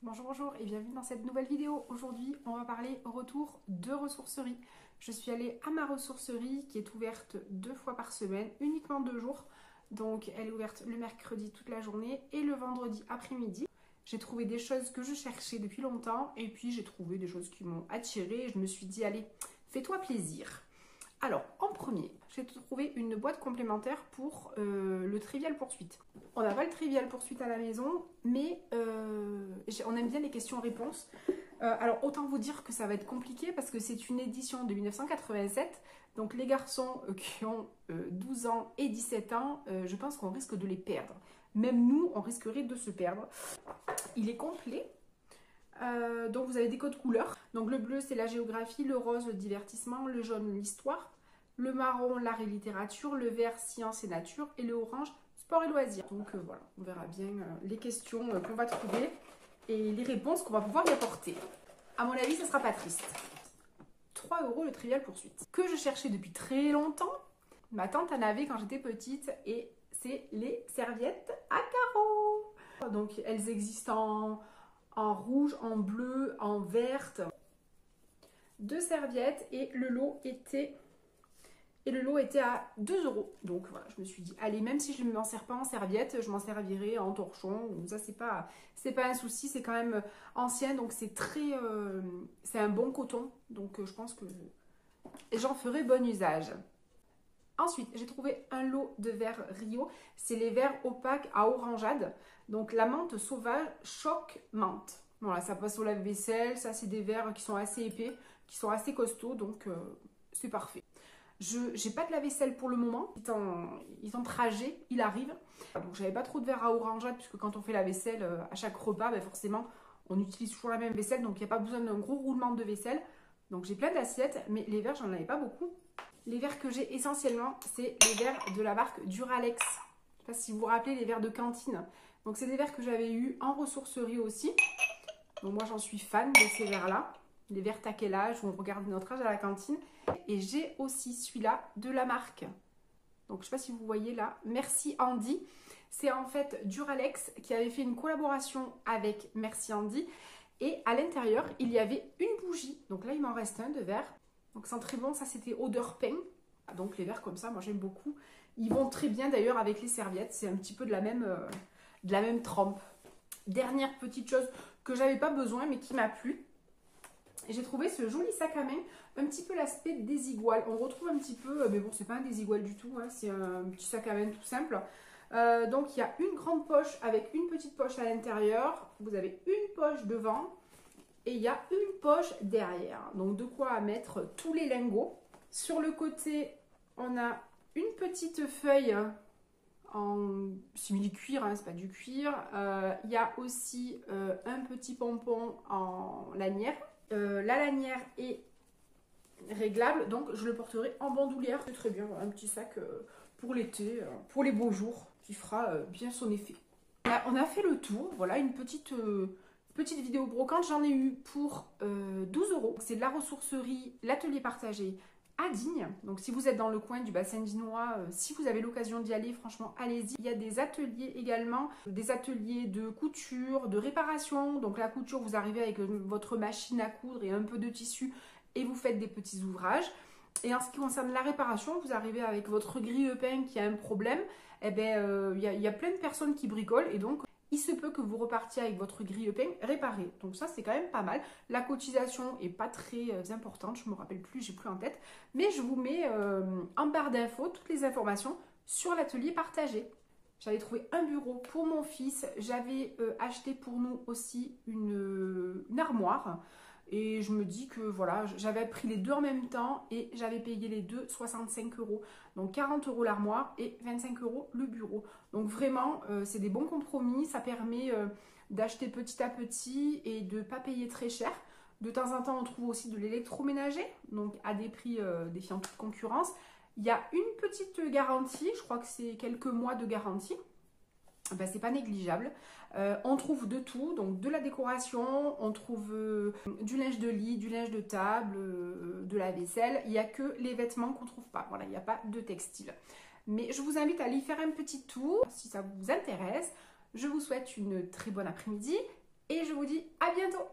Bonjour, bonjour et bienvenue dans cette nouvelle vidéo. Aujourd'hui, on va parler retour de ressourcerie. Je suis allée à ma ressourcerie qui est ouverte 2 fois par semaine, uniquement 2 jours. Donc, elle est ouverte le mercredi toute la journée et le vendredi après-midi. J'ai trouvé des choses que je cherchais depuis longtemps et puis j'ai trouvé des choses qui m'ont attirée et je me suis dit, allez, fais-toi plaisir. Alors, en premier, j'ai trouvé une boîte complémentaire pour le Trivial Poursuite. On n'a pas le Trivial Poursuite à la maison, mais on aime bien les questions-réponses. Alors, autant vous dire que ça va être compliqué parce que c'est une édition de 1987. Donc, les garçons qui ont 12 ans et 17 ans, je pense qu'on risque de les perdre. Même nous, on risquerait de se perdre. Il est complet. Donc vous avez des codes couleurs. Donc le bleu c'est la géographie, le rose le divertissement, le jaune l'histoire, le marron l'art et littérature, le vert science et nature et le orange sport et loisirs. Donc voilà, on verra bien les questions qu'on va trouver et les réponses qu'on va pouvoir y apporter. À mon avis ça sera pas triste. 3 € le Trivial Poursuite. Que je cherchais depuis très longtemps. Ma tante en avait quand j'étais petite et c'est les serviettes à carreaux. Donc elles existent en rouge, en bleu, en verte. 2 serviettes et le lot était à 2 €. Donc voilà, je me suis dit, allez, même si je ne m'en sers pas en serviette, je m'en servirai en torchon. Donc ça, c'est pas un souci, c'est quand même ancien, donc c'est c'est un bon coton. Donc je pense que j'en ferai bon usage. Ensuite, j'ai trouvé un lot de verres Rio. C'est les verres opaques à orangeade. Donc la menthe sauvage choc menthe. Voilà, ça passe au lave-vaisselle. Ça, c'est des verres qui sont assez épais, qui sont assez costauds. Donc c'est parfait. Je n'ai pas de lave-vaisselle pour le moment. Il est en trajet, il arrive. Donc j'avais pas trop de verres à orangeade puisque quand on fait la vaisselle à chaque repas, ben forcément, on utilise toujours la même vaisselle. Donc il n'y a pas besoin d'un gros roulement de vaisselle. Donc j'ai plein d'assiettes, mais les verres, j'en avais pas beaucoup. Les verres que j'ai essentiellement, c'est les verres de la marque Duralex. Je ne sais pas si vous vous rappelez, les verres de cantine. Donc c'est des verres que j'avais eu en ressourcerie aussi. Donc moi j'en suis fan de ces verres-là. Les verres taquellage où on regarde notre âge à la cantine. Et j'ai aussi celui-là de la marque. Donc je ne sais pas si vous voyez là. Merci Andy. C'est en fait Duralex qui avait fait une collaboration avec Merci Andy. Et à l'intérieur, il y avait une bougie. Donc là, il m'en reste un de verre. Donc c'est très bon, ça c'était odeur pain. Donc les verres comme ça, moi j'aime beaucoup. Ils vont très bien d'ailleurs avec les serviettes, c'est un petit peu de la même trempe. Dernière petite chose que j'avais pas besoin mais qui m'a plu. J'ai trouvé ce joli sac à main, un petit peu l'aspect désigual. On retrouve un petit peu, mais bon c'est pas un désigual du tout, hein, c'est un petit sac à main tout simple. Donc il y a une grande poche avec une petite poche à l'intérieur. Vous avez une poche devant. Et il y a une poche derrière, donc de quoi mettre tous les lingots. Sur le côté, on a une petite feuille en simili-cuir, hein, c'est pas du cuir. Il y a aussi un petit pompon en lanière. La lanière est réglable, donc je le porterai en bandoulière. C'est très bien, un petit sac pour l'été, pour les beaux jours, qui fera bien son effet. Là, on a fait le tour, voilà une petite vidéo brocante, j'en ai eu pour 12 €. C'est de la ressourcerie, l'atelier partagé à Digne. Donc si vous êtes dans le coin du bassin dinois, si vous avez l'occasion d'y aller, franchement, allez-y. Il y a des ateliers également, des ateliers de couture, de réparation. Donc la couture, vous arrivez avec votre machine à coudre et un peu de tissu et vous faites des petits ouvrages. Et en ce qui concerne la réparation, vous arrivez avec votre grille-pain qui a un problème. Eh bien, il y a plein de personnes qui bricolent et donc il se peut que vous repartiez avec votre grille-pain réparé. Donc ça, c'est quand même pas mal. La cotisation est pas très importante, je me rappelle plus, j'ai plus en tête. Mais je vous mets en barre d'infos toutes les informations sur l'atelier partagé. J'avais trouvé un bureau pour mon fils. J'avais acheté pour nous aussi une armoire. Et je me dis que voilà, j'avais pris les deux en même temps et j'avais payé les deux 65 €. Donc 40 € l'armoire et 25 € le bureau. Donc vraiment, c'est des bons compromis. Ça permet d'acheter petit à petit et de ne pas payer très cher. De temps en temps, on trouve aussi de l'électroménager, donc à des prix défiant toute concurrence. Il y a une petite garantie, je crois que c'est quelques mois de garantie. Ben, c'est pas négligeable. On trouve de tout, donc de la décoration, on trouve du linge de lit, du linge de table, de la vaisselle. Il n'y a que les vêtements qu'on ne trouve pas. Voilà, il n'y a pas de textile. Mais je vous invite à aller faire un petit tour si ça vous intéresse. Je vous souhaite une très bonne après-midi et je vous dis à bientôt.